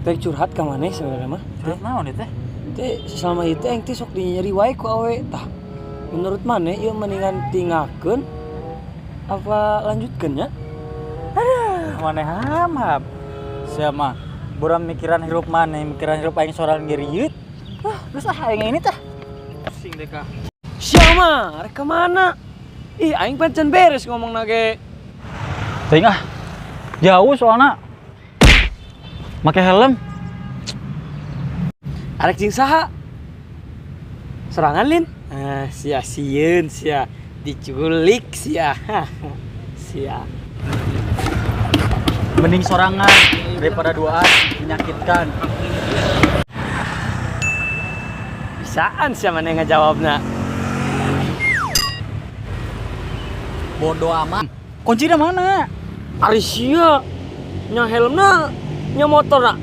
Teh curhat ka maneh sebenarnya mah. Curhat naon teh? Teh selama itu yang teh sok nyeri wae ku awe tah. Menurut maneh ieu mendingan tinggalkeun apa lanjutkeun nya? Maneh ham. Sia mah burang mikiran hirup maneh, mikiran hirup aing sorangan geriut. Geus aing ini teh. Pusing deh kah. Sia mah rek ka mana? Ih aing pancen beres ngomongna ge. Teuing ah. Jauh soalna. Make helm. Arek jeung saha? Serangan Lin? Sia sieun sia diculik sia. Sia. Mending sorangan daripada duaan menyakitkan. Bisaan sia maneh ngajawabna. Bodoh amat. Kuncinya mana? Ari sia nya helmna nya motorna